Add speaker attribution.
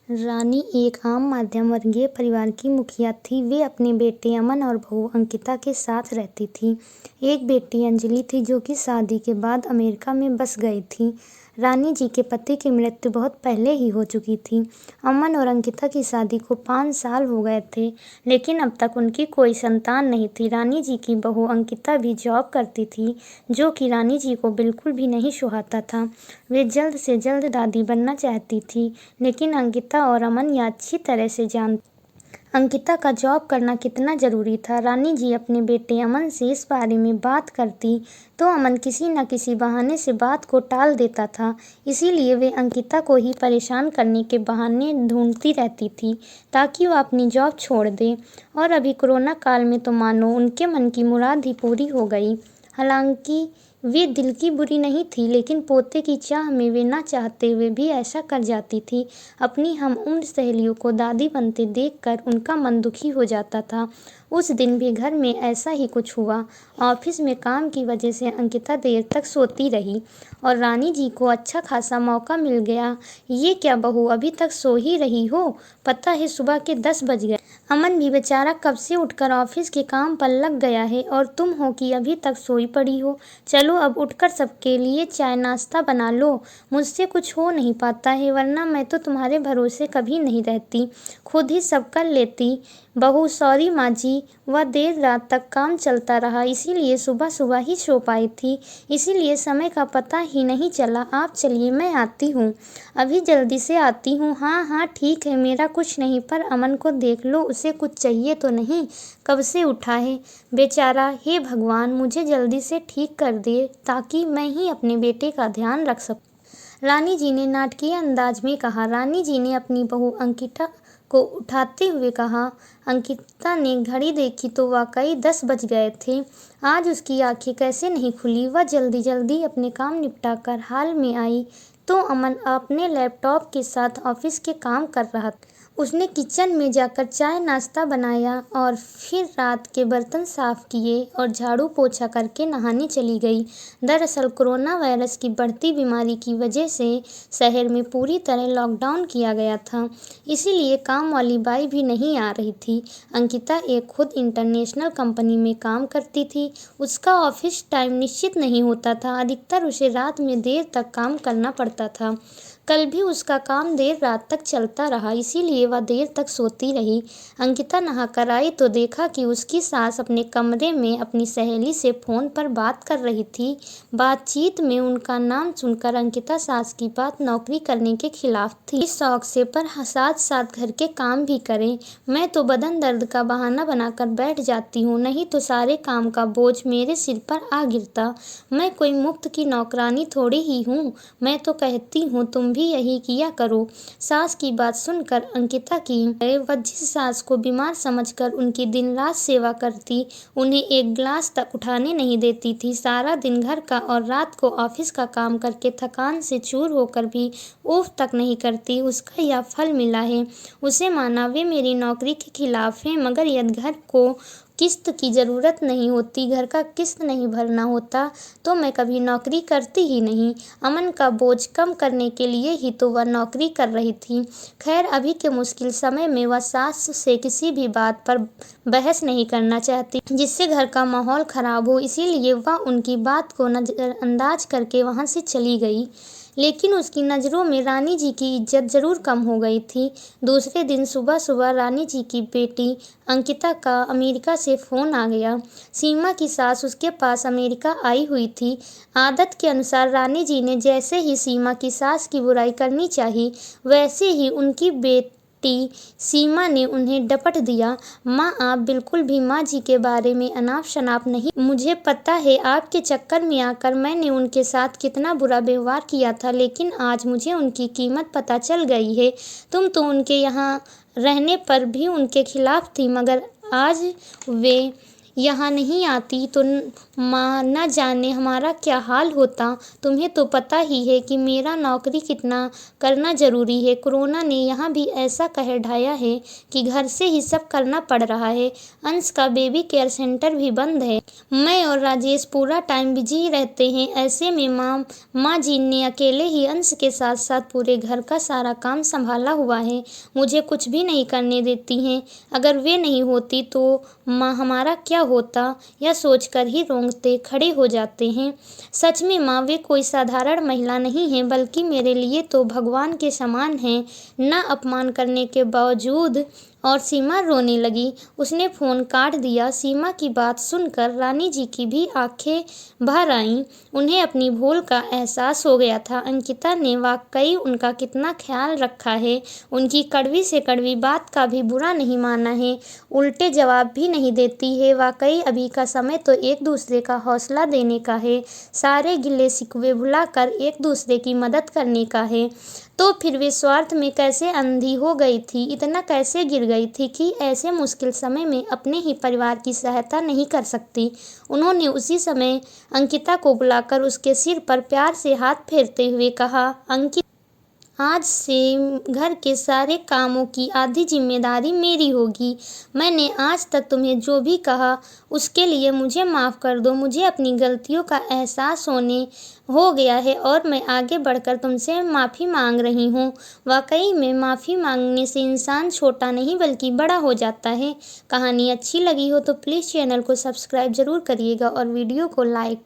Speaker 1: रानी एक आम मध्यम वर्गीय परिवार की मुखिया थी। वे अपने बेटे अमन और बहू अंकिता के साथ रहती थी। एक बेटी अंजलि थी जो कि शादी के बाद अमेरिका में बस गई थी। रानी जी के पति की मृत्यु बहुत पहले ही हो चुकी थी। अमन और अंकिता की शादी को 5 साल हो गए थे, लेकिन अब तक उनकी कोई संतान नहीं थी। रानी जी की बहू अंकिता भी जॉब करती थी, जो कि रानी जी को बिल्कुल भी नहीं सुहाता था। वे जल्द से जल्द दादी बनना चाहती थी, लेकिन अंकिता और अमन यह अच्छी तरह से जानते। अंकिता का जॉब करना कितना ज़रूरी था। रानी जी अपने बेटे अमन से इस बारे में बात करती तो अमन किसी न किसी बहाने से बात को टाल देता था। इसीलिए वे अंकिता को ही परेशान करने के बहाने ढूंढती रहती थी ताकि वह अपनी जॉब छोड़ दे। और अभी कोरोना काल में तो मानो उनके मन की मुराद ही पूरी हो गई। हालांकि वे दिल की बुरी नहीं थी, लेकिन पोते की चाह में वे ना चाहते हुए भी ऐसा कर जाती थी। अपनी हम उम्र सहेलियों को दादी बनते देखकर उनका मन दुखी हो जाता था। उस दिन भी घर में ऐसा ही कुछ हुआ। ऑफिस में काम की वजह से अंकिता देर तक सोती रही और रानी जी को अच्छा खासा मौका मिल गया। ये क्या बहू, अभी तक सो ही रही हो? पता है सुबह के 10 बज गए। अमन भी बेचारा कब से उठकर ऑफिस के काम पर लग गया है और तुम हो कि अभी तक सोई पड़ी हो। चलो अब उठकर सबके लिए चाय नाश्ता बना लो। मुझसे कुछ हो नहीं पाता है, वरना मैं तो तुम्हारे भरोसे कभी नहीं रहती, खुद ही सब कर लेती। बहू सॉरी माँ जी, वह देर रात तक काम चलता रहा, इसीलिए सुबह सुबह ही सो पाई थी, इसीलिए समय का पता ही नहीं चला। आप चलिए, मैं आती हूँ, अभी जल्दी से आती हूँ। हाँ हाँ ठीक है, मेरा कुछ नहीं, पर अमन को देख लो, उसे कुछ चाहिए तो नहीं? कब से उठा है बेचारा। हे भगवान, मुझे जल्दी से ठीक कर दे ताकि मैं ही अपने बेटे का ध्यान रख सकूं। रानी जी ने नाटकीय अंदाज में कहा। रानी जी ने अपनी बहू अंकिता को उठाते हुए कहा। अंकिता ने घड़ी देखी तो वाकई 10 बज गए थे। आज उसकी आंखें कैसे नहीं खुली। वह जल्दी जल्दी अपने काम निपटाकर हाल में आई तो अमन अपने लैपटॉप के साथ ऑफिस के काम कर रहा था। उसने किचन में जाकर चाय नाश्ता बनाया और फिर रात के बर्तन साफ किए और झाड़ू पोछा करके नहाने चली गई। दरअसल कोरोना वायरस की बढ़ती बीमारी की वजह से शहर में पूरी तरह लॉकडाउन किया गया था, इसीलिए काम वाली बाई भी नहीं आ रही थी। अंकिता एक खुद इंटरनेशनल कंपनी में काम करती थी। उसका ऑफिस टाइम निश्चित नहीं होता था, अधिकतर उसे रात में देर तक काम करना पड़ता था। कल भी उसका काम देर रात तक चलता रहा, इसीलिए वह देर तक सोती रही। अंकिता नहाकर आई तो देखा कि उसकी सास अपने कमरे में अपनी सहेली से फ़ोन पर बात कर रही थी। बातचीत में उनका नाम सुनकर अंकिता सास की बात नौकरी करने के खिलाफ थी। इस शौक से पर साथ साथ घर के काम भी करें। मैं तो बदन दर्द का बहाना बनाकर बैठ जाती हूँ, नहीं तो सारे काम का बोझ मेरे सिर पर आ गिरता। मैं कोई मुफ्त की नौकरानी थोड़ी ही हूँ। मैं तो कहती हूँ तुम भी यही किया करो। सास की बात सुनकर अंकिता की वह जिस सास को बीमार समझकर उनकी दिन रात सेवा करती, उन्हें एक गिलास तक उठाने नहीं देती थी, सारा दिन घर का और रात को ऑफिस का काम करके थकान से चूर होकर भी उफ तक नहीं करती, उसका यह फल मिला है। उसे माना वे मेरी नौकरी के खिलाफ हैं, मगर यदि घर को किस्त की ज़रूरत नहीं होती, घर का किस्त नहीं भरना होता, तो मैं कभी नौकरी करती ही नहीं। अमन का बोझ कम करने के लिए ही तो वह नौकरी कर रही थी। खैर, अभी के मुश्किल समय में वह सास से किसी भी बात पर बहस नहीं करना चाहती जिससे घर का माहौल खराब हो, इसीलिए वह उनकी बात को नज़रअंदाज करके वहाँ से चली गई। लेकिन उसकी नज़रों में रानी जी की इज्जत ज़रूर कम हो गई थी। दूसरे दिन सुबह सुबह रानी जी की बेटी अंकिता का अमेरिका से फ़ोन आ गया। सीमा की सास उसके पास अमेरिका आई हुई थी। आदत के अनुसार रानी जी ने जैसे ही सीमा की सास की बुराई करनी चाहिए, वैसे ही उनकी बेटी सीमा ने उन्हें डपट दिया। माँ, आप बिल्कुल भी माँ जी के बारे में अनाप शनाप नहीं। मुझे पता है आपके चक्कर में आकर मैंने उनके साथ कितना बुरा व्यवहार किया था, लेकिन आज मुझे उनकी कीमत पता चल गई है। तुम तो उनके यहाँ रहने पर भी उनके खिलाफ थी, मगर आज वे यहाँ नहीं आती तो माँ न जाने हमारा क्या हाल होता। तुम्हें तो पता ही है कि मेरा नौकरी कितना करना ज़रूरी है। कोरोना ने यहाँ भी ऐसा कहर ढाया है कि घर से ही सब करना पड़ रहा है। अंश का बेबी केयर सेंटर भी बंद है। मैं और राजेश पूरा टाइम बिजी रहते हैं। ऐसे में माँ जी ने अकेले ही अंश के साथ साथ पूरे घर का सारा काम संभाला हुआ है। मुझे कुछ भी नहीं करने देती हैं। अगर वे नहीं होती तो माँ हमारा क्या होता, यह सोचकर ही रोंगटे खड़े हो जाते हैं। सच में माँ वे कोई साधारण महिला नहीं हैं, बल्कि मेरे लिए तो भगवान के समान हैं। न अपमान करने के बावजूद। और सीमा रोने लगी। उसने फ़ोन काट दिया। सीमा की बात सुनकर रानी जी की भी आंखें भर आईं। उन्हें अपनी भूल का एहसास हो गया था। अंकिता ने वाकई उनका कितना ख्याल रखा है। उनकी कड़वी से कड़वी बात का भी बुरा नहीं माना है, उल्टे जवाब भी नहीं देती है। वाकई अभी का समय तो एक दूसरे का हौसला देने का है, सारे गिले शिकवे भुलाकर एक दूसरे की मदद करने का है। तो फिर वे स्वार्थ में कैसे अंधी हो गई थी, इतना कैसे गिर गई थी कि ऐसे मुश्किल समय में अपने ही परिवार की सहायता नहीं कर सकती। उन्होंने उसी समय अंकिता को बुलाकर उसके सिर पर प्यार से हाथ फेरते हुए कहा, अंकिता, आज से घर के सारे कामों की आधी जिम्मेदारी मेरी होगी। मैंने आज तक तुम्हें जो भी कहा उसके लिए मुझे माफ़ कर दो। मुझे अपनी गलतियों का एहसास हो गया है और मैं आगे बढ़कर तुमसे माफ़ी मांग रही हूँ। वाकई में माफ़ी मांगने से इंसान छोटा नहीं बल्कि बड़ा हो जाता है। कहानी अच्छी लगी हो तो प्लीज़ चैनल को सब्सक्राइब ज़रूर करिएगा और वीडियो को लाइक